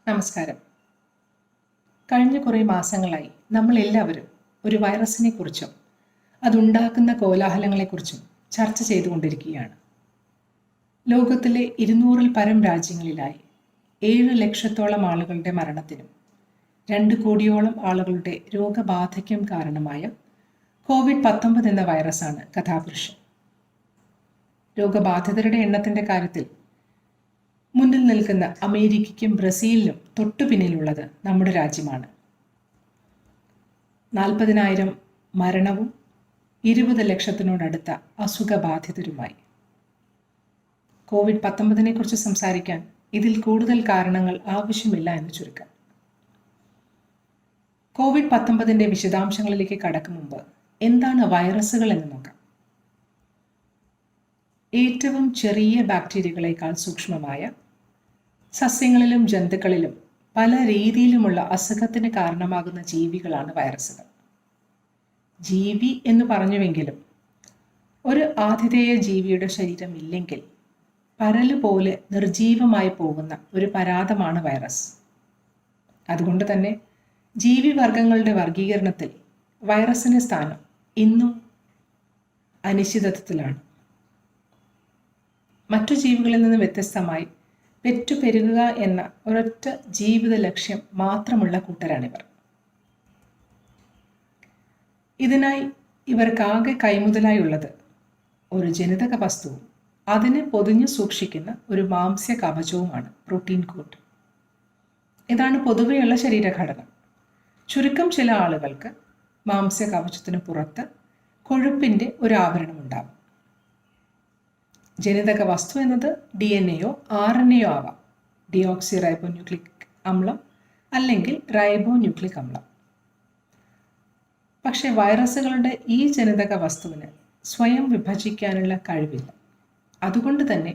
നമസ്കാരം. കഴിഞ്ഞ കുറേ മാസങ്ങളായി നമ്മൾ എല്ലാവരും ഒരു വൈറസിനെ കുറിച്ചും അതുണ്ടാക്കുന്ന കോലാഹലങ്ങളെക്കുറിച്ചും ചർച്ച ചെയ്തുകൊണ്ടിരിക്കുകയാണ്. ലോകത്തിലെ 200-ൽ പരം രാജ്യങ്ങളിലായി 7 ലക്ഷത്തോളം ആളുകളുടെ മരണത്തിനും 2 കോടിയോളം ആളുകളുടെ രോഗബാധയ്ക്കും കാരണമായ COVID-19 എന്ന വൈറസാണ് കഥാപുരുഷൻ. രോഗബാധിതരുടെ എണ്ണത്തിൻ്റെ കാര്യത്തിൽ മുന്നിൽ നിൽക്കുന്ന അമേരിക്കയ്ക്കും ബ്രസീലിനും തൊട്ടു പിന്നിലുള്ളത് നമ്മുടെ രാജ്യമാണ്. 40,000 മരണവും 20 ലക്ഷത്തിനോടടുത്ത അസുഖബാധിതരുമായി. COVID-19 കുറിച്ച് സംസാരിക്കാൻ ഇതിൽ കൂടുതൽ കാരണങ്ങൾ ആവശ്യമില്ല എന്ന് ചുരുക്കം. COVID-19 വിശദാംശങ്ങളിലേക്ക് കടക്കും മുമ്പ് എന്താണ് വൈറസുകൾ എന്ന് നോക്കാം. ഏറ്റവും ചെറിയ ബാക്ടീരിയകളെക്കാൾ സൂക്ഷ്മമായ സസ്യങ്ങളിലും ജന്തുക്കളിലും പല രീതിയിലുമുള്ള അസുഖത്തിന് കാരണമാകുന്ന ജീവികളാണ് വൈറസുകൾ. ജീവി എന്ന് പറഞ്ഞുവെങ്കിലും ഒരു ആതിഥേയ ജീവിയുടെ ശരീരം ഇല്ലെങ്കിൽ പരല് പോലെ നിർജീവമായി പോകുന്ന ഒരു പരാതമാണ് വൈറസ്. അതുകൊണ്ട് തന്നെ ജീവിവർഗങ്ങളുടെ വർഗീകരണത്തിൽ വൈറസിന് സ്ഥാനം ഇന്നും അനിശ്ചിതത്വത്തിലാണ്. മറ്റു ജീവികളിൽ നിന്ന് വ്യത്യസ്തമായി പെറ്റുപെരുകുക എന്ന ഒരൊറ്റ ജീവിത ലക്ഷ്യം മാത്രമുള്ള കൂട്ടരാണിവർ. ഇതിനായി ഇവർക്കാകെ കൈമുതലായുള്ളത് ഒരു ജനിതക വസ്തുവും അതിനെ പൊതിഞ്ഞു സൂക്ഷിക്കുന്ന ഒരു മാംസ്യ കവചവുമാണ് പ്രോട്ടീൻ കോട്ട്. ഇതാണ് പൊതുവെയുള്ള ശരീരഘടന. ചുരുക്കം ചില ആളുകൾക്ക് മാംസ്യ കവചത്തിന് പുറത്ത് കൊഴുപ്പിൻ്റെ ഒരു ആവരണമുണ്ടാകും. ജനിതക വസ്തു എന്നത് DNA-യോ RNA-യോ ആവാം. ഡിയോക്സി റൈബോന്യൂക്ലിക് അമ്ലം അല്ലെങ്കിൽ റൈബോന്യൂക്ലിക് അമ്ലം. പക്ഷേ വൈറസുകളുടെ ഈ ജനിതക വസ്തുവിന് സ്വയം വിഭജിക്കാനുള്ള കഴിവില്ല. അതുകൊണ്ട് തന്നെ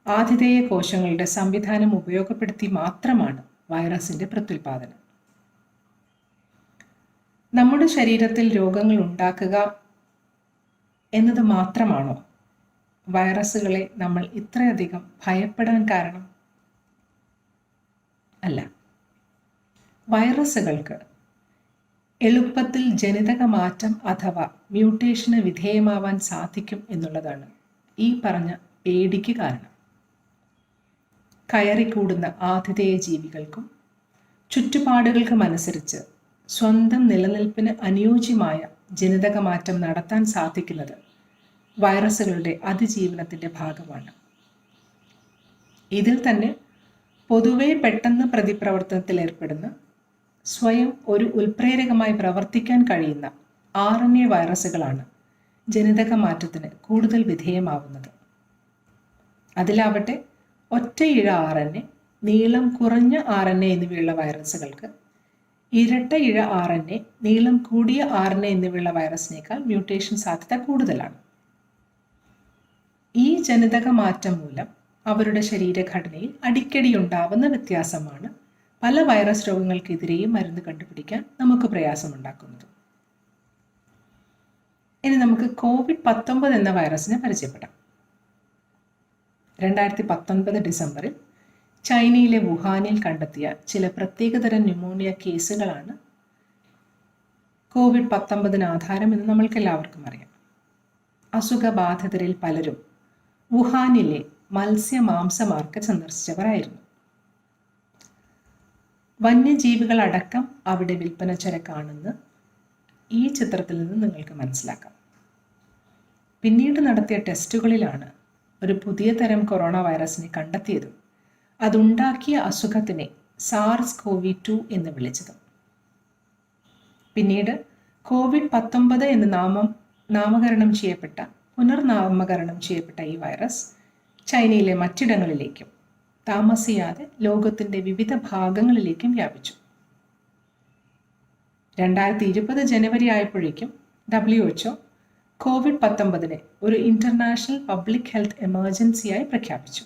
ആതിഥേയ കോശങ്ങളുടെ സംവിധാനം ഉപയോഗപ്പെടുത്തി മാത്രമാണ് വൈറസിൻ്റെ പ്രത്യുൽപാദനം. നമ്മുടെ ശരീരത്തിൽ രോഗങ്ങൾ ഉണ്ടാക്കുക എന്നത് മാത്രമാണോ വൈറസുകളെ നമ്മൾ ഇത്രയധികം ഭയപ്പെടാൻ കാരണം? അല്ല. വൈറസുകൾക്ക് എളുപ്പത്തിൽ ജനിതക മാറ്റം അഥവാ മ്യൂട്ടേഷന് വിധേയമാവാൻ സാധിക്കും എന്നുള്ളതാണ് ഈ പറഞ്ഞ പേടിക്ക് കാരണം. കയറിക്കൂടുന്ന ആതിഥേയ ജീവികൾക്കും ചുറ്റുപാടുകൾക്കും അനുസരിച്ച് സ്വന്തം നിലനിൽപ്പിന് അനുയോജ്യമായ ജനിതക മാറ്റം നടത്താൻ സാധിക്കുന്നത് വൈറസുകളുടെ അതിജീവനത്തിൻ്റെ ഭാഗമാണ്. ഇതിൽ തന്നെ പൊതുവെ പെട്ടെന്ന് പ്രതിപ്രവർത്തനത്തിൽ ഏർപ്പെടുന്ന സ്വയം ഒരു ഉൽപ്രേരകമായി പ്രവർത്തിക്കാൻ കഴിയുന്ന RNA വൈറസുകളാണ് ജനിതക മാറ്റത്തിന് കൂടുതൽ വിധേയമാവുന്നത്. അതിലാവട്ടെ ഒറ്റ ഇഴ RNA, നീളം കുറഞ്ഞ RNA എന്നിവയുള്ള വൈറസുകൾക്ക് ഇരട്ട ഇഴ RNA, നീളം കൂടിയ RNA എന്നിവയുള്ള വൈറസിനേക്കാൾ മ്യൂട്ടേഷൻ സാധ്യത കൂടുതലാണ്. ഈ ജനിതക മാറ്റം മൂലം അവരുടെ ശരീരഘടനയിൽ അടിക്കടി ഉണ്ടാവുന്ന വ്യത്യാസമാണ് പല വൈറസ് രോഗങ്ങൾക്കെതിരെയും മരുന്ന് കണ്ടുപിടിക്കാൻ നമുക്ക് പ്രയാസമുണ്ടാക്കുന്നത്. ഇനി നമുക്ക് COVID-19 എന്ന വൈറസിനെ പരിചയപ്പെടാം. 2019 ഡിസംബറിൽ ചൈനയിലെ വുഹാനിൽ കണ്ടെത്തിയ ചില പ്രത്യേകതരം ന്യൂമോണിയ കേസുകളാണ് COVID-19 ആധാരമെന്ന് നമ്മൾക്ക് എല്ലാവർക്കും അറിയാം. അസുഖബാധിതരിൽ പലരും വുഹാനിലെ മത്സ്യമാംസ മാർക്കറ്റ് സന്ദർശിച്ചവരായിരുന്നു. വന്യജീവികളടക്കം അവിടെ വിൽപ്പന ചരക്കാണെന്ന് ഈ ചിത്രത്തിൽ നിന്ന് നിങ്ങൾക്ക് മനസ്സിലാക്കാം. പിന്നീട് നടത്തിയ ടെസ്റ്റുകളിലാണ് ഒരു പുതിയ തരം കൊറോണ വൈറസിനെ കണ്ടെത്തിയതും അതുണ്ടാക്കിയ അസുഖത്തിനെ SARS-CoV-2 എന്ന് വിളിച്ചതും. പിന്നീട് COVID-19 എന്ന് പുനർനാമകരണം ചെയ്യപ്പെട്ട ഈ വൈറസ് ചൈനയിലെ മറ്റിടങ്ങളിലേക്കും താമസിയാതെ ലോകത്തിൻ്റെ വിവിധ ഭാഗങ്ങളിലേക്കും വ്യാപിച്ചു. 2020 ജനുവരി ആയപ്പോഴേക്കും WHO COVID-19 ഒരു ഇന്റർനാഷണൽ പബ്ലിക് ഹെൽത്ത് എമർജൻസിയായി പ്രഖ്യാപിച്ചു.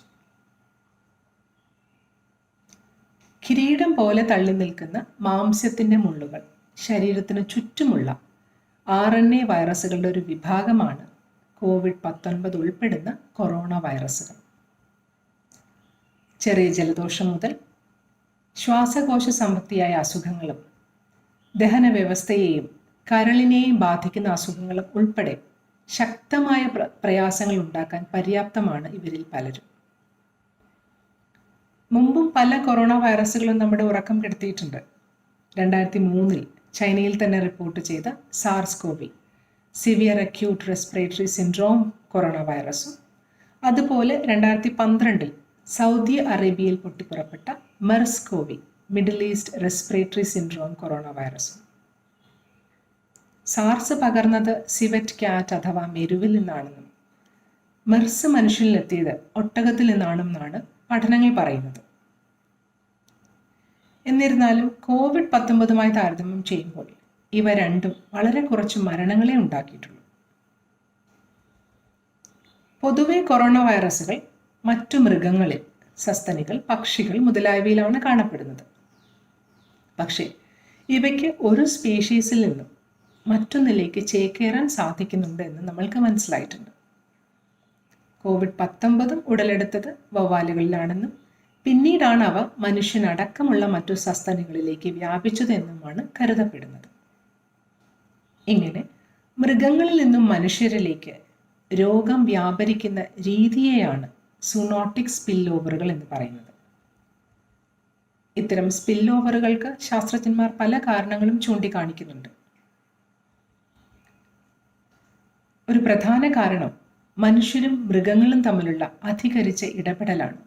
കിരീടം പോലെ തള്ളി നിൽക്കുന്ന മാംസ്യത്തിൻ്റെ മുള്ളുകൾ ശരീരത്തിന് ചുറ്റുമുള്ള RNA വൈറസുകളുടെ ഒരു വിഭാഗമാണ് COVID-19 ഉൾപ്പെടുന്ന കൊറോണ വൈറസുകൾ. ചെറിയ ജലദോഷം മുതൽ ശ്വാസകോശ സംബന്ധിയായ അസുഖങ്ങളും ദഹന വ്യവസ്ഥയെയും കരളിനെയും ബാധിക്കുന്ന അസുഖങ്ങളും ഉൾപ്പെടെ ശക്തമായ പ്രയാസങ്ങൾ ഉണ്ടാക്കാൻ പര്യാപ്തമാണ് ഇവരിൽ പലരും. മുമ്പും പല കൊറോണ വൈറസുകളും നമ്മുടെ ഉറക്കം കെടുത്തിയിട്ടുണ്ട്. 2003 ചൈനയിൽ തന്നെ റിപ്പോർട്ട് ചെയ്ത SARS CoV severe acute respiratory syndrome corona വൈറസും, അതുപോലെ 2012 സൗദി അറേബ്യയിൽ പൊട്ടിപ്പുറപ്പെട്ട MERS CoV middle east respiratory syndrome corona വൈറസും. സാർസ് പകർന്നത് സിവറ്റ് ക്യാറ്റ് അഥവാ മെരുവിൽ നിന്നാണെന്നും മെർസ് മനുഷ്യനിലെത്തിയത് ഒട്ടകത്തിൽ നിന്നാണെന്നാണ് പഠനങ്ങൾ പറയുന്നത്. എന്നിരുന്നാലും COVID-19 താരതമ്യം ചെയ്യുമ്പോൾ ഇവ രണ്ടും വളരെ കുറച്ച് മരണങ്ങളെ ഉണ്ടാക്കിയിട്ടുള്ളൂ. പൊതുവെ കൊറോണ വൈറസുകൾ മറ്റു മൃഗങ്ങളിൽ, സസ്തനികൾ, പക്ഷികൾ മുതലായവയിലാണ് കാണപ്പെടുന്നത്. പക്ഷേ ഇവയ്ക്ക് ഒരു സ്പീഷീസിൽ നിന്നും മറ്റൊന്നിലേക്ക് ചേക്കേറാൻ സാധിക്കുന്നുണ്ട് എന്ന് നമ്മൾക്ക് മനസ്സിലായിട്ടുണ്ട്. COVID-19 ഉടലെടുത്തത് വവ്വാലുകളിലാണെന്നും പിന്നീടാണ് അവ മനുഷ്യനടക്കമുള്ള മറ്റു സസ്തനികളിലേക്ക് വ്യാപിച്ചതെന്നുമാണ് കരുതപ്പെടുന്നത്. ഇങ്ങനെ മൃഗങ്ങളിൽ നിന്നും മനുഷ്യരിലേക്ക് രോഗം വ്യാപരിക്കുന്ന രീതിയെയാണ് സൂനോട്ടിക് സ്പിൽ ഓവറുകൾ എന്ന് പറയുന്നത്. ഇത്തരം സ്പിൽ ഓവറുകൾക്ക് ശാസ്ത്രജ്ഞന്മാർ പല കാരണങ്ങളും ചൂണ്ടിക്കാണിക്കുന്നുണ്ട്. ഒരു പ്രധാന കാരണം മനുഷ്യരും മൃഗങ്ങളും തമ്മിലുള്ള അധികരിച്ച ഇടപെടലാണ്.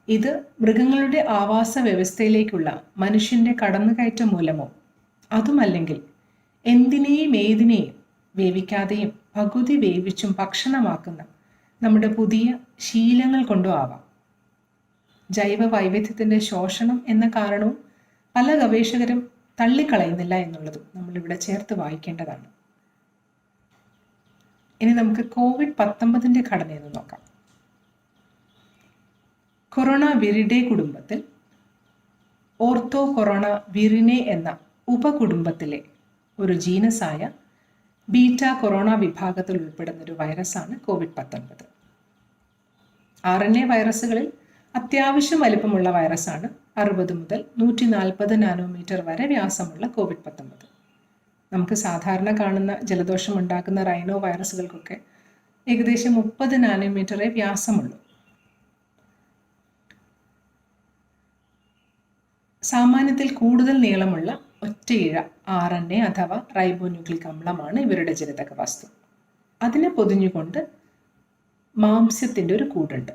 ഇത് മൃഗങ്ങളുടെ ആവാസ വ്യവസ്ഥയിലേക്കുള്ള മനുഷ്യന്റെ കടന്നുകയറ്റം മൂലമോ അതുമല്ലെങ്കിൽ എന്തിനേയും ഏതിനേയും വേവിക്കാതെയും പകുതി വേവിച്ചും ഭക്ഷണമാക്കുന്ന നമ്മുടെ പുതിയ ശീലങ്ങൾ കൊണ്ടോ ആവാം. ജൈവ വൈവിധ്യത്തിൻ്റെ ശോഷണം എന്ന കാരണവും പല ഗവേഷകരും തള്ളിക്കളയുന്നില്ല എന്നുള്ളതും നമ്മളിവിടെ ചേർത്ത് വായിക്കേണ്ടതാണ്. ഇനി നമുക്ക് COVID-19 ഘടനയെന്ന് നോക്കാം. കൊറോണ വിരിഡെ കുടുംബത്തിൽ ഓർത്തോ കൊറോണ വിറിനെ എന്ന ഉപകുടുംബത്തിലെ ഒരു ജീനസായ ബീറ്റ കൊറോണ വിഭാഗത്തിൽ ഉൾപ്പെടുന്ന ഒരു വൈറസാണ് COVID-19. RNA വൈറസുകളിൽ അത്യാവശ്യം വലിപ്പമുള്ള വൈറസാണ് 60 മുതൽ 140 നാനോമീറ്റർ വരെ വ്യാസമുള്ള COVID-19. നമുക്ക് സാധാരണ കാണുന്ന ജലദോഷം ഉണ്ടാക്കുന്ന റൈനോ വൈറസുകൾക്കൊക്കെ ഏകദേശം 30 നാനോമീറ്ററേ വ്യാസമുള്ളൂ. സാമാന്യത്തിൽ കൂടുതൽ നീളമുള്ള ഒറ്റയിഴ RNA അഥവാ റൈബോന്യൂക്ലിക് അമ്ലമാണ് ഇവരുടെ ജനിതക വസ്തു. അതിനെ പൊതിഞ്ഞുകൊണ്ട് മാംസ്യത്തിൻ്റെ ഒരു കൂടുണ്ട്.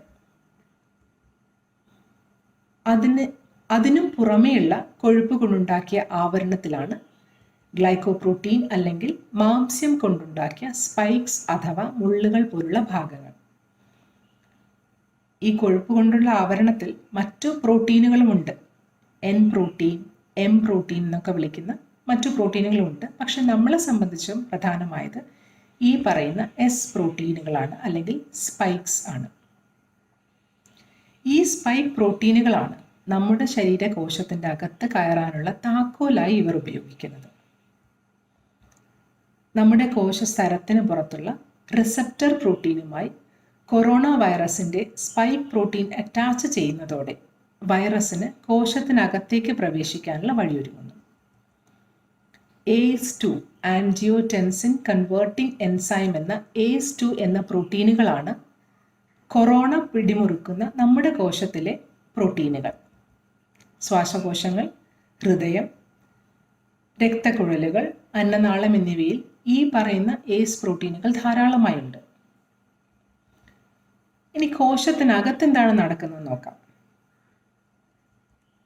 അതിനും പുറമേയുള്ള കൊഴുപ്പ് കൊണ്ടുണ്ടാക്കിയ ആവരണത്തിലാണ് ഗ്ലൈക്കോപ്രോട്ടീൻ അല്ലെങ്കിൽ മാംസ്യം കൊണ്ടുണ്ടാക്കിയ സ്പൈക്സ് അഥവാ മുള്ളുകൾ പോലുള്ള ഭാഗങ്ങൾ. ഈ കൊഴുപ്പ് കൊണ്ടുള്ള ആവരണത്തിൽ മറ്റു പ്രോട്ടീനുകളുമുണ്ട്. N പ്രോട്ടീൻ, M പ്രോട്ടീൻ എന്നൊക്കെ വിളിക്കുന്ന മറ്റു പ്രോട്ടീനുകളുമുണ്ട്. പക്ഷെ നമ്മളെ സംബന്ധിച്ചും പ്രധാനമായത് ഈ പറയുന്ന S പ്രോട്ടീനുകളാണ് അല്ലെങ്കിൽ സ്പൈക്സ് ആണ്. ഈ സ്പൈക്ക് പ്രോട്ടീനുകളാണ് നമ്മുടെ ശരീരകോശത്തിൻ്റെ അകത്ത് കയറാനുള്ള താക്കോലായി ഇവർ ഉപയോഗിക്കുന്നത്. നമ്മുടെ കോശസ്തരത്തിന് പുറത്തുള്ള റിസപ്റ്റർ പ്രോട്ടീനുമായി കൊറോണ വൈറസിൻ്റെ സ്പൈക്ക് പ്രോട്ടീൻ അറ്റാച്ച് ചെയ്യുന്നതോടെ വൈറസിന് കോശത്തിനകത്തേക്ക് പ്രവേശിക്കാനുള്ള വഴിയൊരുങ്ങുന്നു. ACE2 ആൻജിയോടെൻസിൻ കൺവേർട്ടിംഗ് എൻസൈം എന്ന ACE2 എന്ന പ്രോട്ടീനുകളാണ് കൊറോണ പിടിമുറുക്കുന്ന നമ്മുടെ കോശത്തിലെ പ്രോട്ടീനുകൾ. ശ്വാസകോശങ്ങൾ, ഹൃദയം, രക്തക്കുഴലുകൾ, അന്നനാളം എന്നിവയിൽ ഈ പറയുന്ന ACE പ്രോട്ടീനുകൾ ധാരാളമായുണ്ട്. ഇനി കോശത്തിനകത്ത് എന്താണ് നടക്കുന്നതെന്ന് നോക്കാം.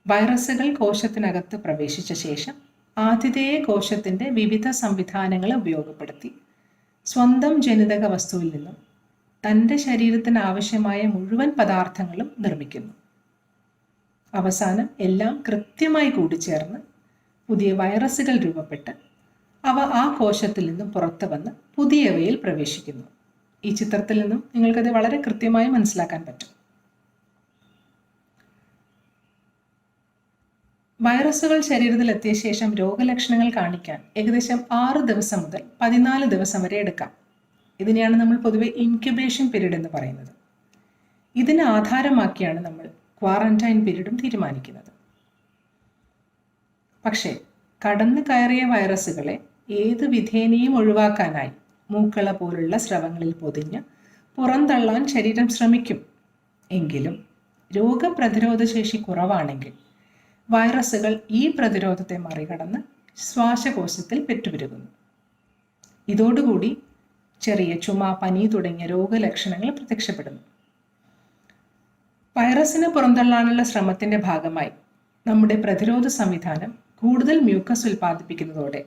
വൈറസുകൾ കോശത്തിനകത്ത് പ്രവേശിച്ച ശേഷം ആതിഥേയ കോശത്തിൻ്റെ വിവിധ സംവിധാനങ്ങളെ ഉപയോഗപ്പെടുത്തി സ്വന്തം ജനിതക വസ്തുവിൽ നിന്നും തൻ്റെ ശരീരത്തിന് ആവശ്യമായ മുഴുവൻ പദാർത്ഥങ്ങളും നിർമ്മിക്കുന്നു. അവസാനം എല്ലാം കൃത്യമായി കൂടിച്ചേർന്ന് പുതിയ വൈറസുകൾ രൂപപ്പെട്ട് അവ ആ കോശത്തിൽ നിന്നും പുറത്തു വന്ന് പുതിയവയിൽ പ്രവേശിക്കുന്നു. ഈ ചിത്രത്തിൽ നിന്നും നിങ്ങൾക്കത് വളരെ കൃത്യമായി മനസ്സിലാക്കാൻ പറ്റും. വൈറസുകൾ ശരീരത്തിൽ എത്തിയ ശേഷം രോഗലക്ഷണങ്ങൾ കാണിക്കാൻ ഏകദേശം 6 ദിവസം മുതൽ 14 ദിവസം വരെ എടുക്കാം. ഇതിനെയാണ് നമ്മൾ പൊതുവെ ഇൻക്യുബേഷൻ പീരീഡ് എന്ന് പറയുന്നത്. ഇതിനെ ആധാരമാക്കിയാണ് നമ്മൾ ക്വാറന്റൈൻ പീരീഡും തീരുമാനിക്കുന്നത്. പക്ഷേ കടന്നു കയറിയ വൈറസുകളെ ഏത് വിധേനയും ഒഴിവാക്കാനായി മൂക്കള പോലുള്ള സ്രവങ്ങളിൽ പൊതിഞ്ഞ് പുറന്തള്ളാൻ ശരീരം ശ്രമിക്കും. എങ്കിലും രോഗപ്രതിരോധ ശേഷി കുറവാണെങ്കിൽ വൈറസുകൾ ഈ പ്രതിരോധത്തെ മറികടന്ന് ശ്വാസകോശത്തിൽ പെറ്റുപെരുകുന്നു. ഇതോടുകൂടി ചെറിയ ചുമ, പനി തുടങ്ങിയ രോഗലക്ഷണങ്ങൾ പ്രത്യക്ഷപ്പെടുന്നു. വൈറസിനെ പുറന്തള്ളാനുള്ള ശ്രമത്തിന്റെ ഭാഗമായി നമ്മുടെ പ്രതിരോധ സംവിധാനം കൂടുതൽ മ്യൂക്കസ് ഉൽപ്പാദിപ്പിക്കുന്നതോടെ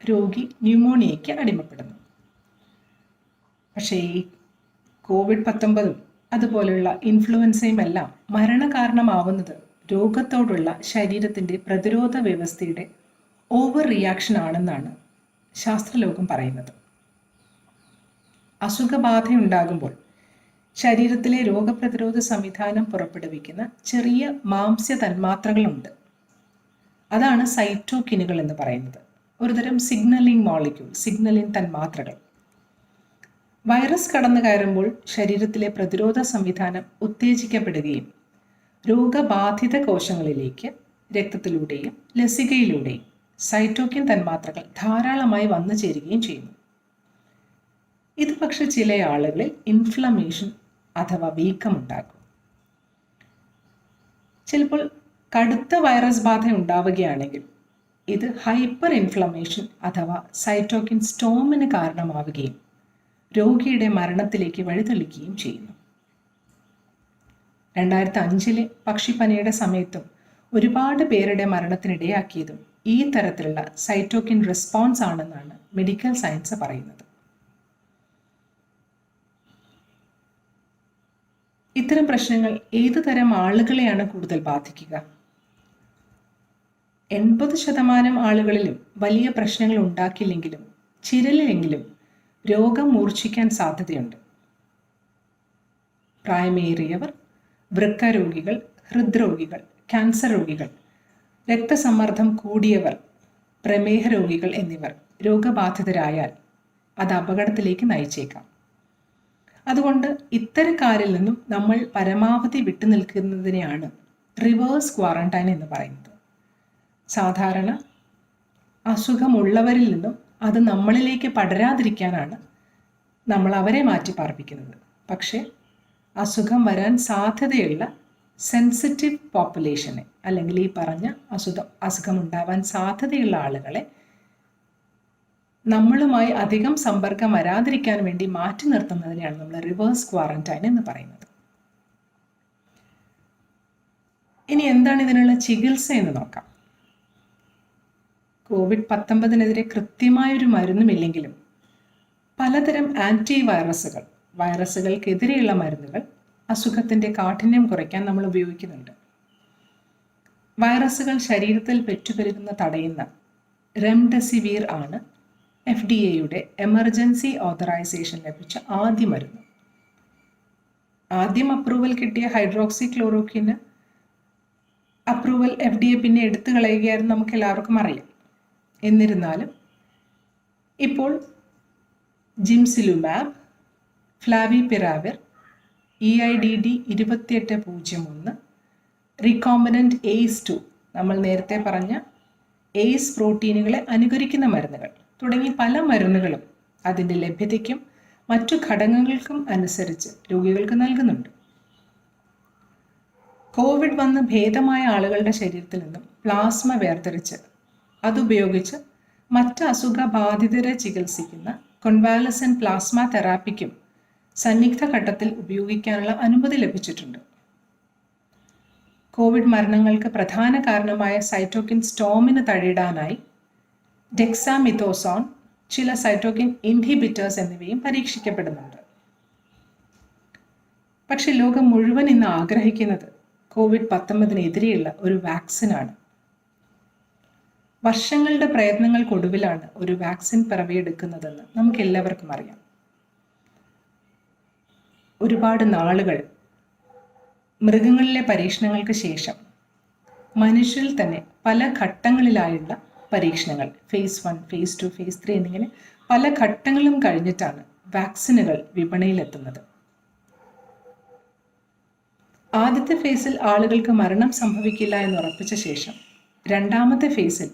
രോഗി ന്യൂമോണിയയ്ക്ക് അടിമപ്പെടുന്നു. പക്ഷേ ഈ COVID-19 അതുപോലുള്ള ഇൻഫ്ലുവൻസയും എല്ലാം മരണകാരണമാവുന്നത് രോഗത്തോടുള്ള ശരീരത്തിൻ്റെ പ്രതിരോധ വ്യവസ്ഥയുടെ ഓവർ റിയാക്ഷൻ ആണെന്നാണ് ശാസ്ത്രലോകം പറയുന്നത്. അസുഖബാധയുണ്ടാകുമ്പോൾ ശരീരത്തിലെ രോഗപ്രതിരോധ സംവിധാനം പുറപ്പെടുവിക്കുന്ന ചെറിയ മാംസ്യ തന്മാത്രകളുണ്ട്. അതാണ് സൈറ്റോകിനുകൾ എന്ന് പറയുന്നത്. ഒരുതരം സിഗ്നലിംഗ് മോളിക്യൂൾ, സിഗ്നലിംഗ് തന്മാത്രകൾ. വൈറസ് കടന്നു കയറുമ്പോൾ ശരീരത്തിലെ പ്രതിരോധ സംവിധാനം ഉത്തേജിക്കപ്പെടുകയും രോഗബാധിത കോശങ്ങളിലേക്ക് രക്തത്തിലൂടെയും ലസികയിലൂടെയും സൈറ്റോകിൻ തന്മാത്രകൾ ധാരാളമായി വന്നു ചേരുകയും ചെയ്യുന്നു. ഇത് പക്ഷെ ചില ആളുകളിൽ ഇൻഫ്ലമേഷൻ അഥവാ വീക്കമുണ്ടാക്കും. ചിലപ്പോൾ കടുത്ത വൈറസ് ബാധ ഉണ്ടാവുകയാണെങ്കിൽ ഇത് ഹൈപ്പർ ഇൻഫ്ലമേഷൻ അഥവാ സൈറ്റോകിൻ സ്റ്റോമിന് കാരണമാവുകയും രോഗിയുടെ മരണത്തിലേക്ക് വഴിതെളിക്കുകയും ചെയ്യുന്നു. 2005 പക്ഷിപ്പനിയുടെ സമയത്തും ഒരുപാട് പേരുടെ മരണത്തിനിടയാക്കിയതും ഈ തരത്തിലുള്ള സൈറ്റോകിൻ റെസ്പോൺസ് ആണെന്നാണ് മെഡിക്കൽ സയൻസ് പറയുന്നത്. ഇത്തരം പ്രശ്നങ്ങൾ ഏതു തരം ആളുകളെയാണ് കൂടുതൽ ബാധിക്കുക? 80% ആളുകളിലും വലിയ പ്രശ്നങ്ങൾ ഉണ്ടാക്കില്ലെങ്കിലും ചിലരിലെങ്കിലും രോഗം മൂർച്ഛിക്കാൻ സാധ്യതയുണ്ട്. പ്രായമേറിയവർ, വൃക്ക രോഗികൾ, ഹൃദ്രോഗികൾ, ക്യാൻസർ രോഗികൾ, രക്തസമ്മർദ്ദം കൂടിയവർ, പ്രമേഹ രോഗികൾ എന്നിവർ രോഗബാധിതരായാൽ അത് അപകടത്തിലേക്ക് നയിച്ചേക്കാം. അതുകൊണ്ട് ഇത്തരക്കാരിൽ നിന്നും നമ്മൾ പരമാവധി വിട്ടുനിൽക്കുന്നതിനെയാണ് റിവേഴ്സ് ക്വാറന്റൈൻ എന്ന് പറയുന്നത്. സാധാരണ അസുഖമുള്ളവരിൽ നിന്നും അത് നമ്മളിലേക്ക് പടരാതിരിക്കാനാണ് നമ്മൾ അവരെ മാറ്റി പാർപ്പിക്കുന്നത്. പക്ഷേ അസുഖം വരാൻ സാധ്യതയുള്ള സെൻസിറ്റീവ് പോപ്പുലേഷനെ, അല്ലെങ്കിൽ ഈ പറഞ്ഞ അസുഖമുണ്ടാവാൻ സാധ്യതയുള്ള ആളുകളെ നമ്മളുമായി അധികം സമ്പർക്കം വരാതിരിക്കാൻ വേണ്ടി മാറ്റി നിർത്തുന്നതിനെയാണ് നമ്മൾ റിവേഴ്സ് ക്വാറന്റൈൻ എന്ന് പറയുന്നത്. ഇനി എന്താണ് ഇതിനുള്ള ചികിത്സ എന്ന് നോക്കാം. COVID-19 കൃത്യമായൊരു മരുന്നുമില്ലെങ്കിലും പലതരം ആൻറ്റി വൈറസുകൾക്കെതിരെയുള്ള മരുന്നുകൾ അസുഖത്തിൻ്റെ കാഠിന്യം കുറയ്ക്കാൻ നമ്മൾ ഉപയോഗിക്കുന്നുണ്ട്. വൈറസുകൾ ശരീരത്തിൽ പെറ്റുപെരുകുന്ന തടയുന്ന റെംഡെസിവിർ ആണ് FDA എമർജൻസി ഓതറൈസേഷൻ ലഭിച്ച ആദ്യ മരുന്ന്. ആദ്യം അപ്രൂവൽ കിട്ടിയ ഹൈഡ്രോക്സി ക്ലോറോക്വിന് അപ്രൂവൽ FDA പിന്നെ എടുത്തു കളയുകയായിരുന്നു, നമുക്ക് എല്ലാവർക്കും അറിയാം. എന്നിരുന്നാലും ഇപ്പോൾ ജിംസിലുമാബ്, ഫ്ലാവിപിറാവിർ, EIDD 2801, റീകോംബിനന്റ് ACE2, നമ്മൾ നേരത്തെ പറഞ്ഞ ACE പ്രോട്ടീനുകളെ അനുകരിക്കുന്ന മരുന്നുകൾ തുടങ്ങി പല മരുന്നുകളും അതിൻ്റെ ലഭ്യതയ്ക്കും മറ്റു ഘടകങ്ങൾക്കും അനുസരിച്ച് രോഗികൾക്ക് നൽകുന്നുണ്ട്. കോവിഡ് വന്ന് ഭേദമായ ആളുകളുടെ ശരീരത്തിൽ നിന്നും പ്ലാസ്മ വേർതിരിച്ച് അതുപയോഗിച്ച് മറ്റ് അസുഖബാധിതരെ ചികിത്സിക്കുന്ന കോൺവാലസൻ പ്ലാസ്മ തെറാപ്പിക്കും സന്നിഗ്ധ ഘട്ടത്തിൽ ഉപയോഗിക്കാനുള്ള അനുമതി ലഭിച്ചിട്ടുണ്ട്. കോവിഡ് മരണങ്ങൾക്ക് പ്രധാന കാരണമായ സൈറ്റോകിൻ സ്റ്റോമിന് തടയിടാനായി ഡെക്സാമിഥോസോൺ, ചില സൈറ്റോകിൻ ഇൻഹിബിറ്റേഴ്സ് എന്നിവയും പരീക്ഷിക്കപ്പെടുന്നുണ്ട്. പക്ഷെ ലോകം മുഴുവൻ ഇന്ന് ആഗ്രഹിക്കുന്നത് COVID-19 ഒരു വാക്സിനാണ്. വർഷങ്ങളുടെ പ്രയത്നങ്ങൾക്കൊടുവിലാണ് ഒരു വാക്സിൻ പിറവിയെടുക്കുന്നതെന്ന് നമുക്ക് എല്ലാവർക്കും അറിയാം. ഒരുപാട് നാളുകൾ മൃഗങ്ങളിലെ പരീക്ഷണങ്ങൾക്ക് ശേഷം മനുഷ്യരിൽ തന്നെ പല ഘട്ടങ്ങളിലായുള്ള പരീക്ഷണങ്ങൾ, phase 1, phase 2, phase 3 എന്നിങ്ങനെ പല ഘട്ടങ്ങളും കഴിഞ്ഞിട്ടാണ് വാക്സിനുകൾ വിപണിയിലെത്തുന്നത്. ആദ്യത്തെ ഫേസിൽ ആളുകൾക്ക് മരണം സംഭവിക്കില്ല എന്ന് ഉറപ്പിച്ച ശേഷം രണ്ടാമത്തെ ഫേസിൽ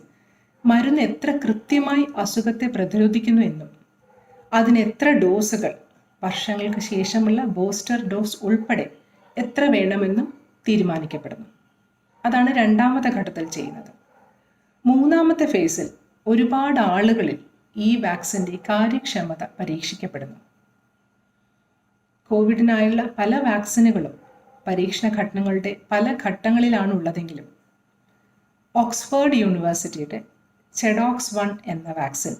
മരുന്ന് എത്ര കൃത്യമായി അസുഖത്തെ പ്രതിരോധിക്കുന്നു എന്നും അതിന് എത്ര ഡോസുകൾ, വർഷങ്ങൾക്ക് ശേഷമുള്ള ബൂസ്റ്റർ ഡോസ് ഉൾപ്പെടെ എത്ര വേണമെന്നും തീരുമാനിക്കപ്പെടുന്നു. അതാണ് രണ്ടാമത്തെ ഘട്ടത്തിൽ ചെയ്യുന്നത്. മൂന്നാമത്തെ ഫേസിൽ ഒരുപാട് ആളുകളിൽ ഈ വാക്സിൻ്റെ കാര്യക്ഷമത പരീക്ഷിക്കപ്പെടുന്നു. കോവിഡിനായുള്ള പല വാക്സിനുകളും പരീക്ഷണ ഘട്ടങ്ങളുടെ പല ഘട്ടങ്ങളിലാണ് ഉള്ളതെങ്കിലും ഓക്സ്ഫോർഡ് യൂണിവേഴ്സിറ്റിയുടെ ചെഡോക്സ് 1 എന്ന വാക്സിൻ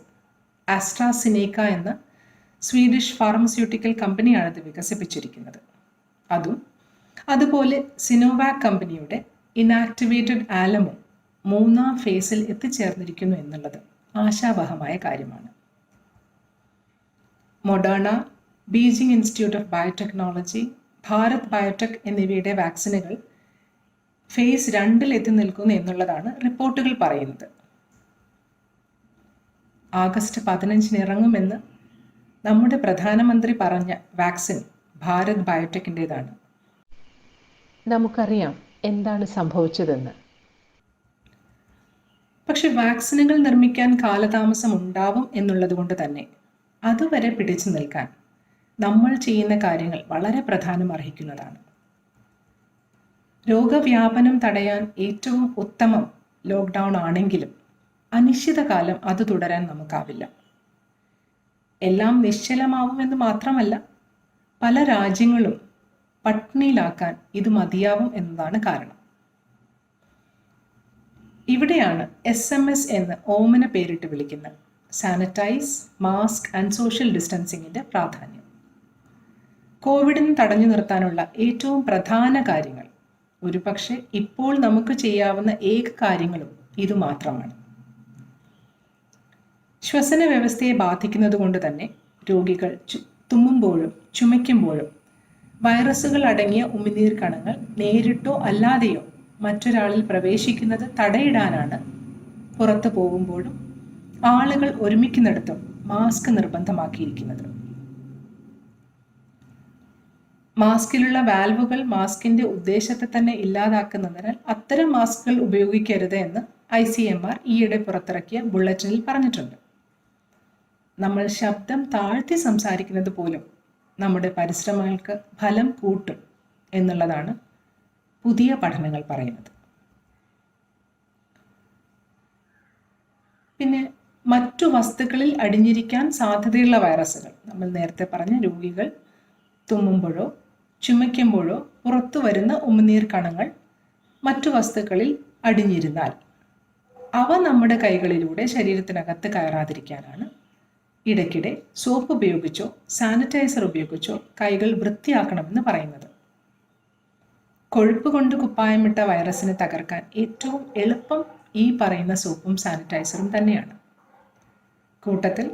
ആസ്ട്രാസിനേക്ക എന്ന സ്വീഡിഷ് ഫാർമസ്യൂട്ടിക്കൽ കമ്പനിയാണ് ഇത് വികസിപ്പിച്ചിരിക്കുന്നത്. അതുപോലെ സിനോവാക് കമ്പനിയുടെ ഇനാക്ടിവേറ്റഡ് ആലമോ 3-ാം ഫേസിൽ എത്തിച്ചേർന്നിരിക്കുന്നു എന്നുള്ളത് ആശാവഹമായ കാര്യമാണ്. Moderna, Beijing institute of biotechnology, Bharat biotech എന്നിവയുടെ വാക്സിനുകൾ ഫേസ് 2-ൽ എത്തി നിൽക്കുന്നു എന്നുള്ളതാണ് റിപ്പോർട്ടുകൾ പറയുന്നത്. ആഗസ്റ്റ് 15-ന് ഇറങ്ങുമെന്ന് നമ്മുടെ പ്രധാനമന്ത്രി പറഞ്ഞ വാക്സിൻ ഭാരത് ബയോടെക്കിൻ്റെതാണ്. നമുക്കറിയാം എന്താണ് സംഭവിച്ചതെന്ന്. പക്ഷെ വാക്സിനുകൾ നിർമ്മിക്കാൻ കാലതാമസം ഉണ്ടാവും എന്നുള്ളത് കൊണ്ട് തന്നെ അതുവരെ പിടിച്ചു നിൽക്കാൻ നമ്മൾ ചെയ്യുന്ന കാര്യങ്ങൾ വളരെ പ്രാധാന്യം അർഹിക്കുന്നതാണ്. രോഗവ്യാപനം തടയാൻ ഏറ്റവും ഉത്തമം ലോക്ക്ഡൗൺ ആണെങ്കിലും അനിശ്ചിതകാലം അത് തുടരാൻ നമുക്കാവില്ല. എല്ലാം നിശ്ചലമാവുമെന്ന് മാത്രമല്ല, പല രാജ്യങ്ങളും പട്ടിണിയിലാക്കാൻ ഇത് മതിയാവും എന്നതാണ് കാരണം. ഇവിടെയാണ് SMS എന്ന് ഓമന പേരിട്ട് വിളിക്കുന്ന സാനിറ്റൈസ്, മാസ്ക് ആൻഡ് സോഷ്യൽ ഡിസ്റ്റൻസിങ്ങിൻ്റെ പ്രാധാന്യം. കോവിഡിന് തടഞ്ഞു നിർത്താനുള്ള ഏറ്റവും പ്രധാന കാര്യങ്ങൾ, ഒരുപക്ഷെ ഇപ്പോൾ നമുക്ക് ചെയ്യാവുന്ന ഏക കാര്യങ്ങളും ഇതുമാത്രമാണ്. ശ്വസന വ്യവസ്ഥയെ ബാധിക്കുന്നത് കൊണ്ട് തന്നെ രോഗികൾ തുമ്മുമ്പോഴും ചുമയ്ക്കുമ്പോഴും വൈറസുകൾ അടങ്ങിയ ഉമിനീർ കണങ്ങൾ നേരിട്ടോ അല്ലാതെയോ മറ്റൊരാളിൽ പ്രവേശിക്കുന്നത് തടയിടാനാണ് പുറത്തു പോകുമ്പോഴും ആളുകൾ ഒരുമിക്കുന്നിടത്തും മാസ്ക് നിർബന്ധമാക്കിയിരിക്കുന്നത്. മാസ്കിലുള്ള വാൽവുകൾ മാസ്കിന്റെ ഉദ്ദേശത്തെ തന്നെ ഇല്ലാതാക്കുന്നതിനാൽ അത്തരം മാസ്കുകൾ ഉപയോഗിക്കരുത് എന്ന് ICMR ഈയിടെ പുറത്തിറക്കിയ ബുള്ളറ്റിനിൽ പറഞ്ഞിട്ടുണ്ട്. നമ്മൾ ശബ്ദം താഴ്ത്തി സംസാരിക്കുന്നത് പോലും നമ്മുടെ പരിശ്രമങ്ങൾക്ക് ഫലം കൂട്ടും എന്നുള്ളതാണ് പുതിയ പഠനങ്ങൾ പറയുന്നത്. പിന്നെ മറ്റു വസ്തുക്കളിൽ അടിഞ്ഞിരിക്കാൻ സാധ്യതയുള്ള വൈറസുകൾ, നമ്മൾ നേരത്തെ പറഞ്ഞ രോഗികൾ തുമ്മുമ്പോഴോ ചുമയ്ക്കുമ്പോഴോ പുറത്തു വരുന്ന ഉമിനീർ കണങ്ങൾ മറ്റു വസ്തുക്കളിൽ അടിഞ്ഞിരുന്നാൽ അവ നമ്മുടെ കൈകളിലൂടെ ശരീരത്തിനകത്ത് കയറാതിരിക്കാനാണ് ഇടയ്ക്കിടെ സോപ്പ് ഉപയോഗിച്ചോ സാനിറ്റൈസർ ഉപയോഗിച്ചോ കൈകൾ വൃത്തിയാക്കണമെന്ന് പറയുന്നത്. കൊഴുപ്പ് കൊണ്ട് കുപ്പായമിട്ട വൈറസിനെ തകർക്കാൻ ഏറ്റവും എളുപ്പം ഈ പറയുന്ന സോപ്പും സാനിറ്റൈസറും തന്നെയാണ്. കൂട്ടത്തിൽ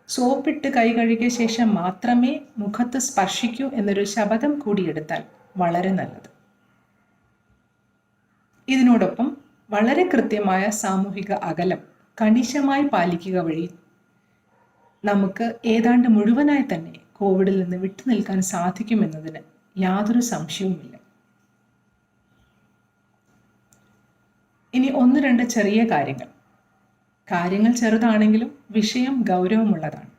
സോപ്പിട്ട് കൈ കഴുകിയ ശേഷം മാത്രമേ മുഖത്ത് സ്പർശിക്കൂ എന്നൊരു ശപഥം കൂടിയെടുത്താൽ വളരെ നല്ലത്. ഇതിനോടൊപ്പം വളരെ കൃത്യമായ സാമൂഹിക അകലം കണിശമായി പാലിക്കുക വഴി നമുക്ക് ഏതാണ്ട് മുഴുവനായി തന്നെ കോവിഡിൽ നിന്ന് വിട്ടുനിൽക്കാൻ സാധിക്കുമെന്നതിന് യാതൊരു സംശയവുമില്ല. ഇനി 1-2 ചെറിയ കാര്യങ്ങൾ ചെറുതാണെങ്കിലും വിഷയം ഗൗരവമുള്ളതാണ്.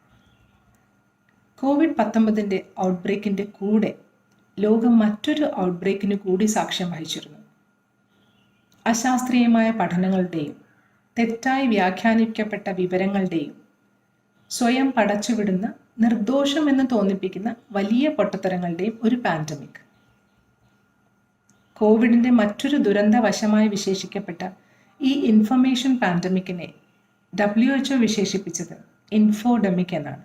COVID-19 ഔട്ട്ബ്രേക്കിൻ്റെ കൂടെ ലോകം മറ്റൊരു ഔട്ട്ബ്രേക്കിന് കൂടി സാക്ഷ്യം വഹിച്ചിരുന്നു. അശാസ്ത്രീയമായ പഠനങ്ങളുടെയും തെറ്റായി വ്യാഖ്യാനിക്കപ്പെട്ട വിവരങ്ങളുടെയും സ്വയം പടച്ചുവിടുന്ന നിർദോഷമെന്ന് തോന്നിപ്പിക്കുന്ന വലിയ പൊട്ടത്തരങ്ങളുടെയും ഒരു പാൻഡമിക്. കോവിഡിൻ്റെ മറ്റൊരു ദുരന്തവശമായി വിശേഷിക്കപ്പെട്ട ഈ ഇൻഫർമേഷൻ പാൻഡമിക്കിനെ WHO വിശേഷിപ്പിച്ചത് ഇൻഫോഡെമിക് എന്നാണ്.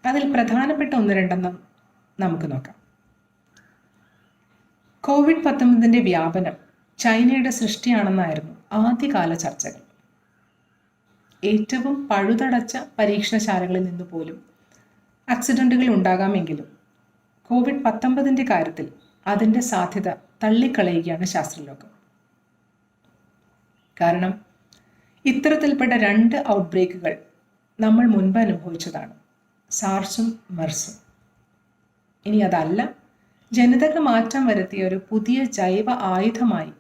അതിൽ പ്രധാനപ്പെട്ട 1-2 നമുക്ക് നോക്കാം. COVID-19 വ്യാപനം ചൈനയുടെ സൃഷ്ടിയാണെന്നായിരുന്നു ആദ്യകാല ചർച്ചകൾ. ഏറ്റവും പഴുതടച്ച പരീക്ഷണശാലകളിൽ നിന്ന് പോലും ആക്സിഡന്റുകൾ ഉണ്ടാകാമെങ്കിലും COVID-19 കാര്യത്തിൽ അതിൻ്റെ സാധ്യത തള്ളിക്കളയുകയാണ് ശാസ്ത്രലോകം. കാരണം ഇത്തരത്തിൽപ്പെട്ട 2 ഔട്ട്ബ്രേക്കുകൾ നമ്മൾ മുൻപ് അനുഭവിച്ചതാണ്, സാർസും മെർസും. ഇനി അതല്ല, ജനിതക മാറ്റം വരുത്തിയ ഒരു പുതിയ ജൈവ ആയുധമായി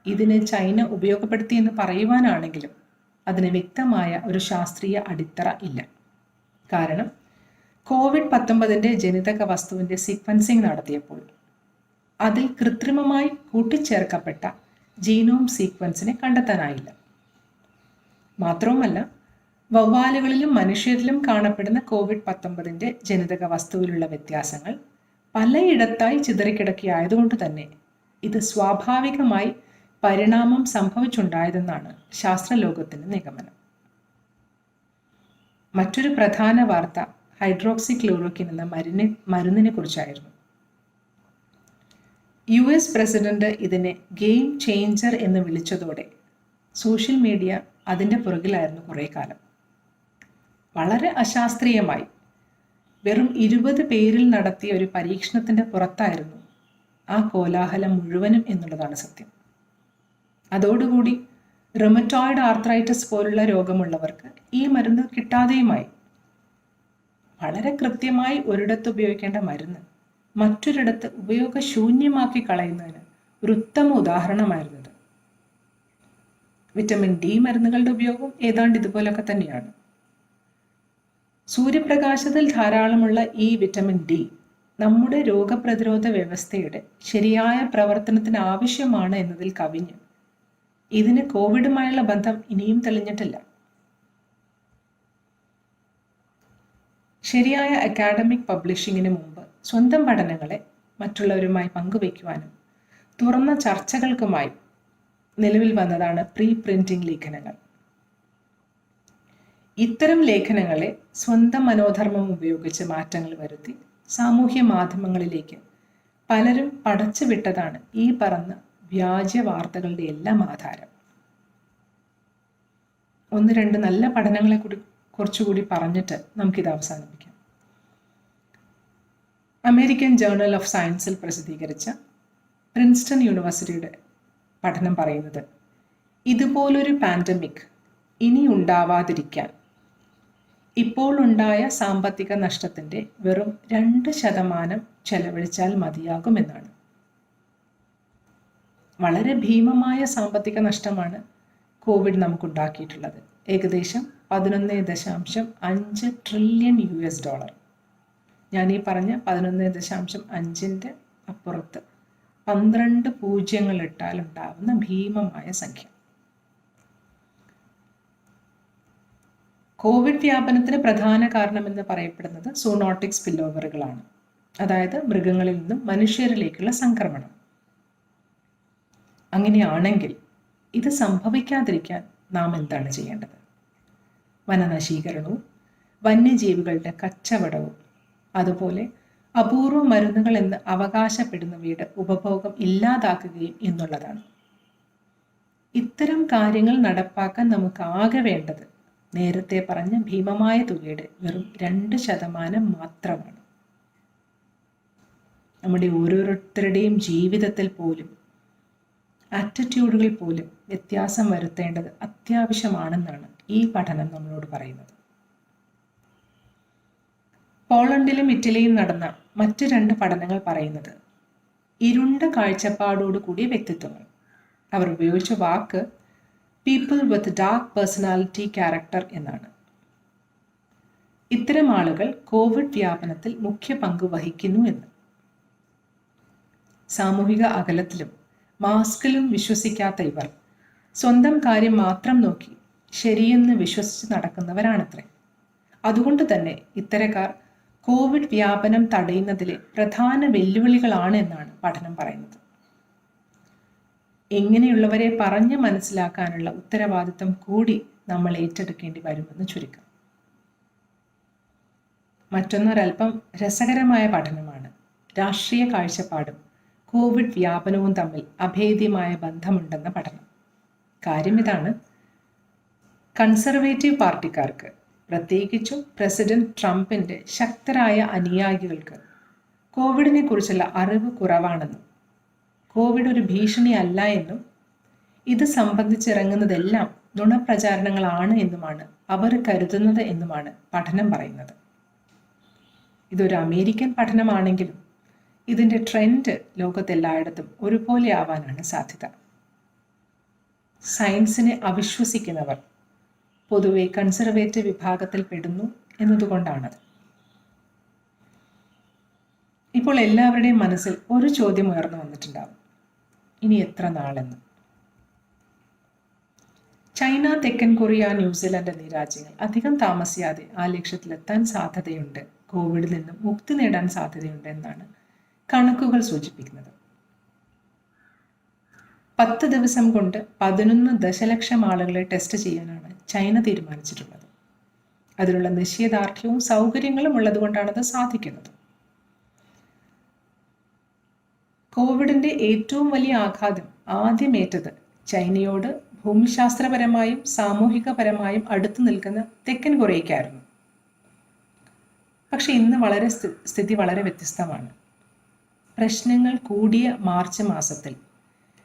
ഇതിനെ ചൈന ഉപയോഗപ്പെടുത്തിയെന്ന് പറയുവാനാണെങ്കിലും അതിന് വ്യക്തമായ ഒരു ശാസ്ത്രീയ അടിത്തറ ഇല്ല. കാരണം COVID-19 ജനിതക വസ്തുവിൻ്റെ സീക്വൻസിംഗ് നടത്തിയപ്പോൾ അതിൽ കൃത്രിമമായി കൂട്ടിച്ചേർക്കപ്പെട്ട ജീനോം സീക്വൻസിനെ കണ്ടെത്താനായില്ല. മാത്രവുമല്ല, വവ്വാലുകളിലും മനുഷ്യരിലും കാണപ്പെടുന്ന COVID-19 ജനിതക വസ്തുവിലുള്ള വ്യത്യാസങ്ങൾ പലയിടത്തായി ചിതറിക്കിടക്കിയായതുകൊണ്ട് തന്നെ ഇത് സ്വാഭാവികമായി പരിണാമം സംഭവിച്ചുണ്ടായതെന്നാണ് ശാസ്ത്രലോകത്തിൻ്റെ നിഗമനം. മറ്റൊരു പ്രധാന വാർത്ത ഹൈഡ്രോക്സിക്ലോറോക്വിൻ എന്ന മരുന്നിനെ കുറിച്ചായിരുന്നു. US പ്രസിഡന്റ് ഇതിനെ ഗെയിം ചേഞ്ചർ എന്ന് വിളിച്ചതോടെ സോഷ്യൽ മീഡിയ അതിൻ്റെ പുറകിലായിരുന്നു കുറേ കാലം. വളരെ അശാസ്ത്രീയമായി വെറും 20 പേരിൽ നടത്തിയ ഒരു പരീക്ഷണത്തിൻ്റെ പുറത്തായിരുന്നു ആ കോലാഹലം മുഴുവനും എന്നുള്ളതാണ് സത്യം. അതോടുകൂടി റൊമറ്റോയിഡ് ആർത്രൈറ്റിസ് പോലുള്ള രോഗമുള്ളവർക്ക് ഈ മരുന്ന് കിട്ടാതെയുമായി. വളരെ കൃത്യമായി ഒരിടത്ത് ഉപയോഗിക്കേണ്ട മരുന്ന് മറ്റൊരിടത്ത് ഉപയോഗശൂന്യമാക്കി കളയുന്നതിന് ഒരു ഉത്തമ ഉദാഹരണമായിരുന്നത്. വിറ്റമിൻ ഡി മരുന്നുകളുടെ ഉപയോഗം ഏതാണ്ട് ഇതുപോലൊക്കെ തന്നെയാണ്. സൂര്യപ്രകാശത്തിൽ ധാരാളമുള്ള ഈ വിറ്റമിൻ ഡി നമ്മുടെ രോഗപ്രതിരോധ വ്യവസ്ഥയുടെ ശരിയായ പ്രവർത്തനത്തിന് ആവശ്യമാണ് എന്നതിൽ കവിഞ്ഞ് ഇതിന് കോവിഡുമായുള്ള ബന്ധം ഇനിയും തെളിഞ്ഞിട്ടില്ല. ശരിയായ അക്കാഡമിക് പബ്ലിഷിങ്ങിന് മുമ്പ് സ്വന്തം പഠനങ്ങളെ മറ്റുള്ളവരുമായി പങ്കുവയ്ക്കുവാനും തുറന്ന ചർച്ചകൾക്കുമായി നിലവിൽ വന്നതാണ് പ്രീ പ്രിന്റിംഗ് ലേഖനങ്ങൾ. ഇത്തരം ലേഖനങ്ങളെ സ്വന്തം മനോധർമ്മം ഉപയോഗിച്ച് മാറ്റങ്ങൾ വരുത്തി സാമൂഹ്യ മാധ്യമങ്ങളിലേക്ക് പലരും പടച്ചു വിട്ടതാണ് ഈ പറഞ്ഞ വ്യാജ വാർത്തകളുടെ എല്ലാം ആധാരം. 1-2 നല്ല പഠനങ്ങളെ കുറച്ചുകൂടി പറഞ്ഞിട്ട് നമുക്കിത് അവസാനിപ്പിക്കാം. അമേരിക്കൻ ജേർണൽ ഓഫ് സയൻസിൽ പ്രസിദ്ധീകരിച്ച പ്രിൻസ്റ്റൺ യൂണിവേഴ്സിറ്റിയുടെ പഠനം പറയുന്നത്, ഇതുപോലൊരു പാൻഡമിക് ഇനി ഉണ്ടാവാതിരിക്കാൻ ഇപ്പോൾ ഉണ്ടായ സാമ്പത്തിക നഷ്ടത്തിൻ്റെ വെറും 2% ചെലവഴിച്ചാൽ മതിയാകുമെന്നാണ്. വളരെ ഭീമമായ സാമ്പത്തിക നഷ്ടമാണ് കോവിഡ് നമുക്കുണ്ടാക്കിയിട്ടുള്ളത്. ഏകദേശം $11.5 ട്രില്യൺ. ഞാൻ ഈ പറഞ്ഞ 11.5-ൻ്റെ അപ്പുറത്ത് 12 പൂജ്യങ്ങൾ ഇട്ടാൽ ഉണ്ടാവുന്ന ഭീമമായ സംഖ്യ. കോവിഡ് വ്യാപനത്തിന് പ്രധാന കാരണമെന്ന് പറയപ്പെടുന്നത് സൂണോട്ടിക് സ്പില്ലോവറുകളാണ്, അതായത് മൃഗങ്ങളിൽ നിന്നും മനുഷ്യരിലേക്കുള്ള സംക്രമണം. അങ്ങനെയാണെങ്കിൽ ഇത് സംഭവിക്കാതിരിക്കാൻ നാം എന്താണ് ചെയ്യേണ്ടത്? വനനശീകരണവും വന്യജീവികളുടെ കച്ചവടവും അതുപോലെ അപൂർവ മരുന്നുകൾ എന്ന് അവകാശപ്പെടുന്നവയുടെ ഉപഭോഗം ഇല്ലാതാക്കുകയും എന്നുള്ളതാണ്. ഇത്തരം കാര്യങ്ങൾ നടപ്പാക്കാൻ നമുക്ക് ആകെ വേണ്ടത് നേരത്തെ പറഞ്ഞ ഭീമമായ തുകയുടെ വെറും 2% മാത്രമാണ്. നമ്മുടെ ഓരോരുത്തരുടെയും ജീവിതത്തിൽ പോലും ആറ്റിറ്റ്യൂഡുകൾ പോലും വ്യത്യാസം വരുത്തേണ്ടത് അത്യാവശ്യമാണെന്നാണ് ഈ പഠനം നമ്മളോട് പറയുന്നത്. പോളണ്ടിലും ഇറ്റലിയും നടന്ന മറ്റ് 2 പഠനങ്ങൾ പറയുന്നത് ഇരുണ്ട കാഴ്ചപ്പാടോട് കൂടിയ വ്യക്തിത്വങ്ങൾ. അവർ ഉപയോഗിച്ച വാക്ക് people with dark personality character എന്നാണ്. ഇത്തരം ആളുകൾ കോവിഡ് വ്യാപനത്തിൽ മുഖ്യ പങ്ക് വഹിക്കുന്നു എന്ന്. സാമൂഹിക അകലത്തിലും മാസ്കിലും വിശ്വസിക്കാത്ത ഇവർ സ്വന്തം കാര്യം മാത്രം നോക്കി ശരിയെന്ന് വിശ്വസിച്ച് നടക്കുന്നവരാണത്രേ. അതുകൊണ്ട് തന്നെ ഇത്തരക്കാർ കോവിഡ് വ്യാപനം തടയുന്നതിലെ പ്രധാന വെല്ലുവിളികളാണ് എന്നാണ് പഠനം പറയുന്നത്. എങ്ങനെയുള്ളവരെ പറഞ്ഞ് മനസ്സിലാക്കാനുള്ള ഉത്തരവാദിത്തം കൂടി നമ്മൾ ഏറ്റെടുക്കേണ്ടി വരുമെന്ന് ചുരുക്കം. മറ്റൊന്നൊരൽപ്പം രസകരമായ പഠനമാണ്. രാഷ്ട്രീയ കാഴ്ചപ്പാടും കോവിഡ് വ്യാപനവും തമ്മിൽ അഭേദ്യമായ ബന്ധമുണ്ടെന്ന പഠനം. കാര്യം ഇതാണ്, കൺസർവേറ്റീവ് പാർട്ടിക്കാർക്ക്, പ്രത്യേകിച്ചും പ്രസിഡന്റ് ട്രംപിൻ്റെ ശക്തരായ അനുയായികൾക്ക് കോവിഡിനെ കുറിച്ചുള്ള അറിവ് കുറവാണെന്നും കോവിഡ് ഒരു ഭീഷണി അല്ല എന്നും ഇത് സംബന്ധിച്ചിറങ്ങുന്നതെല്ലാം നുണപ്രചാരണങ്ങളാണ് എന്നുമാണ് അവർ കരുതുന്നത് എന്നുമാണ് പഠനം പറയുന്നത്. ഇതൊരു അമേരിക്കൻ പഠനമാണെങ്കിലും ഇതിൻ്റെ ട്രെൻഡ് ലോകത്തെല്ലായിടത്തും ഒരുപോലെ ആവാനാണ് സാധ്യത. സയൻസിനെ അവിശ്വസിക്കുന്നവർ പൊതുവെ കൺസർവേറ്റീവ് വിഭാഗത്തിൽ പെടുന്നു എന്നതുകൊണ്ടാണത്. ഇപ്പോൾ എല്ലാവരുടെയും മനസ്സിൽ ഒരു ചോദ്യം ഉയർന്നു വന്നിട്ടുണ്ടാവും, ഇനി എത്ര നാളെന്ന്. ചൈന, തെക്കൻ കൊറിയ, ന്യൂസിലൻഡ് എന്നീ രാജ്യങ്ങൾ അധികം താമസിയാതെ ആ ലക്ഷ്യത്തിലെത്താൻ സാധ്യതയുണ്ട്, കോവിഡിൽ നിന്നും മുക്തി നേടാൻ സാധ്യതയുണ്ട് എന്നാണ് കണക്കുകൾ സൂചിപ്പിക്കുന്നത്. 10 ദിവസം കൊണ്ട് 11 ദശലക്ഷം ആളുകളെ ടെസ്റ്റ് ചെയ്യാനാണ് ചൈന തീരുമാനിച്ചിട്ടുള്ളത്. അതിനുള്ള നിശ്ചയദാർഢ്യവും സൗകര്യങ്ങളും ഉള്ളതുകൊണ്ടാണത് സാധിക്കുന്നത്. കോവിഡിൻ്റെ ഏറ്റവും വലിയ ആഘാതം ആദ്യമേറ്റത് ചൈനയോട് ഭൂമിശാസ്ത്രപരമായും സാമൂഹികപരമായും അടുത്തു നിൽക്കുന്ന തെക്കൻ കൊറിയയ്ക്കായിരുന്നു. പക്ഷെ ഇന്ന് സ്ഥിതി വളരെ വ്യത്യസ്തമാണ്. പ്രശ്നങ്ങൾ കൂടിയ മാർച്ച് മാസത്തിൽ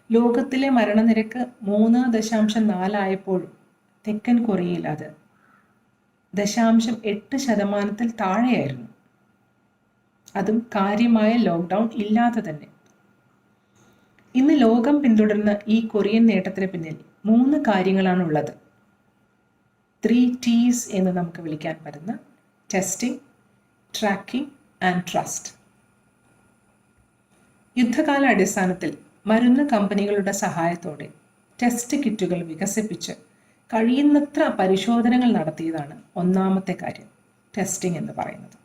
ലോകത്തിലെ മരണനിരക്ക് 3.4 ആയപ്പോഴും തെക്കൻ കൊറിയയിൽ അത് 0.8% താഴെയായിരുന്നു. അതും കാര്യമായ ലോക്ക്ഡൗൺ ഇല്ലാതെ തന്നെ. ഇന്ന് ലോകം പിന്തുടരുന്ന ഈ കൊറിയൻ നേട്ടത്തിന് പിന്നിൽ 3 കാര്യങ്ങളാണുള്ളത്. 3 T's എന്ന് നമുക്ക് വിളിക്കാൻ പറ്റുന്ന ടെസ്റ്റിംഗ്, ട്രാക്കിംഗ് ആൻഡ് ട്രസ്റ്റ്. യുദ്ധകാല അടിസ്ഥാനത്തിൽ മരുന്ന് കമ്പനികളുടെ സഹായത്തോടെ ടെസ്റ്റ് കിറ്റുകൾ വികസിപ്പിച്ച് കഴിയുന്നത്ര പരിശോധനകൾ നടത്തിയതാണ് ഒന്നാമത്തെ കാര്യം, ടെസ്റ്റിംഗ് എന്ന് പറയുന്നത്.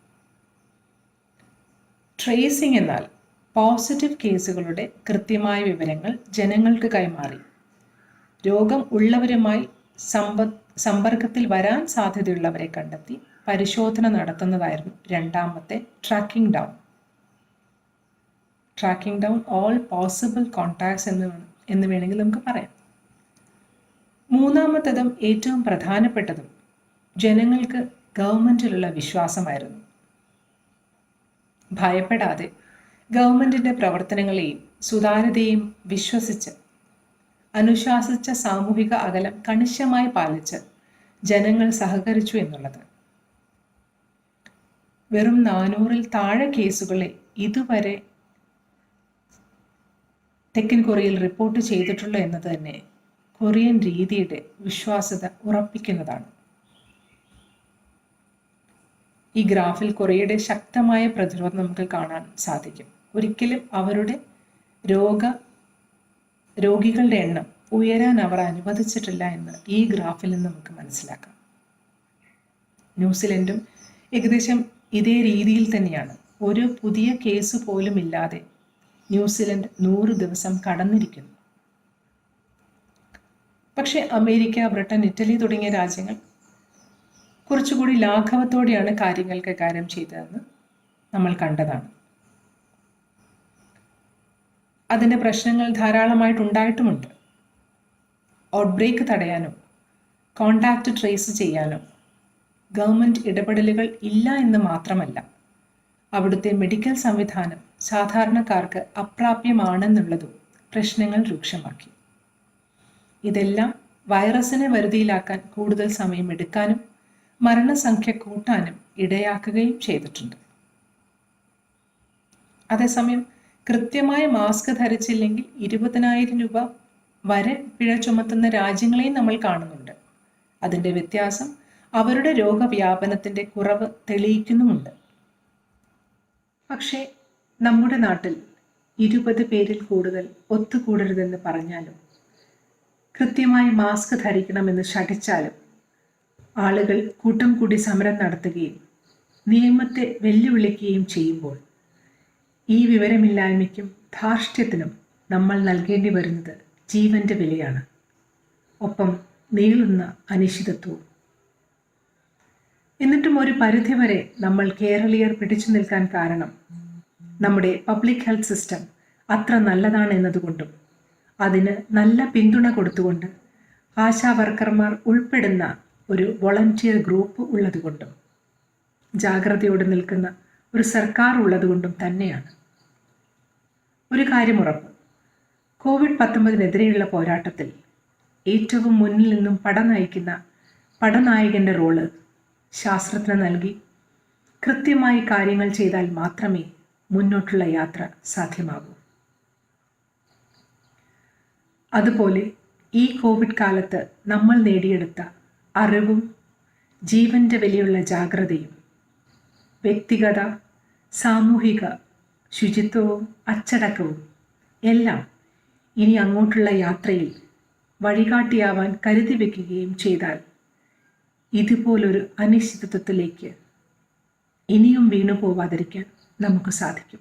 ട്രേസിംഗ് എന്നാൽ പോസിറ്റീവ് കേസുകളുടെ കൃത്യമായ വിവരങ്ങൾ ജനങ്ങൾക്ക് കൈമാറി രോഗം ഉള്ളവരുമായി സമ്പർക്കത്തിൽ വരാൻ സാധ്യതയുള്ളവരെ കണ്ടെത്തി പരിശോധന നടത്തുന്നതായിരുന്നു രണ്ടാമത്തെ tracking down all possible contacts എന്ന് വേണമെങ്കിൽ നമുക്ക് പറയാം. മൂന്നാമത്തതും ഏറ്റവും പ്രധാനപ്പെട്ടതും ജനങ്ങൾക്ക് ഗവൺമെൻറ്റിലുള്ള വിശ്വാസമായിരുന്നു. ഭയപ്പെടാതെ ഗവൺമെൻറ്റിൻ്റെ പ്രവർത്തനങ്ങളെയും സുതാര്യതയും വിശ്വസിച്ച് അനുശാസിച്ച സാമൂഹിക അകലം കണിശമായി പാലിച്ച് ജനങ്ങൾ സഹകരിച്ചു എന്നുള്ളത്. വെറും 400-ൽ താഴെ കേസുകളെ ഇതുവരെ തെക്കൻ കൊറിയയിൽ റിപ്പോർട്ട് ചെയ്തിട്ടുള്ളൂ എന്നത് തന്നെ കൊറിയൻ രീതിയുടെ വിശ്വാസ്യത ഉറപ്പിക്കുന്നതാണ്. ഈ ഗ്രാഫിൽ കൊറിയയുടെ ശക്തമായ പ്രതിരോധം നമുക്ക് കാണാൻ സാധിക്കും. ഒരിക്കലും അവരുടെ രോഗികളുടെ എണ്ണം ഉയരാൻ അവർ അനുവദിച്ചിട്ടില്ല എന്ന് ഈ ഗ്രാഫിൽ നിന്ന് നമുക്ക് മനസ്സിലാക്കാം. ന്യൂസിലൻഡും ഏകദേശം ഇതേ രീതിയിൽ തന്നെയാണ്. ഒരു പുതിയ കേസ് പോലും ഇല്ലാതെ ന്യൂസിലൻഡ് 100 ദിവസം കടന്നിരിക്കുന്നു. പക്ഷേ അമേരിക്ക, ബ്രിട്ടൻ, ഇറ്റലി തുടങ്ങിയ രാജ്യങ്ങൾ കുറച്ചുകൂടി ലാഘവത്തോടെയാണ് കാര്യങ്ങൾ കൈകാര്യം ചെയ്തതെന്ന് നമ്മൾ കണ്ടതാണ്. അതിൻ്റെ പ്രശ്നങ്ങൾ ധാരാളമായിട്ടുണ്ടായിട്ടുമുണ്ട്. ഔട്ട്ബ്രേക്ക് തടയാനോ കോണ്ടാക്റ്റ് ട്രേസ് ചെയ്യാനോ ഗവൺമെൻറ് ഇടപെടലുകൾ ഇല്ല എന്ന് മാത്രമല്ല, അവിടുത്തെ മെഡിക്കൽ സംവിധാനം സാധാരണക്കാർക്ക് അപ്രാപ്യമാണെന്നുള്ളതും പ്രശ്നങ്ങൾ രൂക്ഷമാക്കി. ഇതെല്ലാം വൈറസിനെ വരുതിയിലാക്കാൻ കൂടുതൽ സമയമെടുക്കാനും മരണസംഖ്യ കൂട്ടാനും ഇടയാക്കുകയും ചെയ്തിട്ടുണ്ട്. അതേസമയം കൃത്യമായ മാസ്ക് ധരിച്ചില്ലെങ്കിൽ 20,000 രൂപ വരെ പിഴ ചുമത്തുന്ന രാജ്യങ്ങളെയും നമ്മൾ കാണുന്നുണ്ട്. അതിൻ്റെ വ്യത്യാസം അവരുടെ രോഗവ്യാപനത്തിൻ്റെ കുറവ് തെളിയിക്കുന്നുമുണ്ട്. പക്ഷേ നമ്മുടെ നാട്ടിൽ 20 പേരിൽ കൂടുതൽ ഒത്തുകൂടരുതെന്ന് പറഞ്ഞാലും കൃത്യമായി മാസ്ക് ധരിക്കണമെന്ന് ശഠിച്ചാലും ആളുകൾ കൂട്ടം കൂടി സമരം നടത്തുകയും നിയമത്തെ വെല്ലുവിളിക്കുകയും ചെയ്യുമ്പോൾ ഈ വിവരമില്ലായ്മയ്ക്കും ധാർഷ്ട്യത്തിനും നമ്മൾ നൽകേണ്ടി വരുന്നത് ജീവന്റെ വിലയാണ്, ഒപ്പം നീളുന്ന അനിശ്ചിതത്വവും. എന്നിട്ടും ഒരു പരിധിവരെ നമ്മൾ കേരളീയർ പിടിച്ചു നിൽക്കാൻ കാരണം നമ്മുടെ പബ്ലിക് ഹെൽത്ത് സിസ്റ്റം അത്ര നല്ലതാണ് എന്നതുകൊണ്ടും അതിന് നല്ല പിന്തുണ കൊടുത്തുകൊണ്ട് ആശാ വർക്കർമാർ ഉൾപ്പെടുന്ന ഒരു വോളണ്ടിയർ ഗ്രൂപ്പ് ഉള്ളതുകൊണ്ടും ജാഗ്രതയോടെ നിൽക്കുന്ന ഒരു സർക്കാർ ഉള്ളതുകൊണ്ടും തന്നെയാണ്. ഒരു കാര്യം ഉറപ്പ്, COVID-19-നെതിരെയുള്ള പോരാട്ടത്തിൽ ഏറ്റവും മുന്നിൽ നിന്നും പടനയിക്കുന്ന പടനായകൻ്റെ റോള് ശാസ്ത്രത്തിന് നൽകി കൃത്യമായി കാര്യങ്ങൾ ചെയ്താൽ മാത്രമേ മുന്നോട്ടുള്ള യാത്ര സാധ്യമാകൂ. അതുപോലെ ഈ കോവിഡ് കാലത്ത് നമ്മൾ നേടിയെടുത്ത അറിവും ജീവൻ്റെ വിലയുള്ള ജാഗ്രതയും വ്യക്തിഗത സാമൂഹിക ശുചിത്വവും അച്ചടക്കവും എല്ലാം ഇനി അങ്ങോട്ടുള്ള യാത്രയിൽ വഴികാട്ടിയാവാൻ കരുതി വയ്ക്കുകയും ചെയ്താൽ ഇതുപോലൊരു അനിശ്ചിതത്വത്തിലേക്ക് ഇനിയും വീണു പോവാതിരിക്കാൻ നമുക്ക് സാധിക്കും.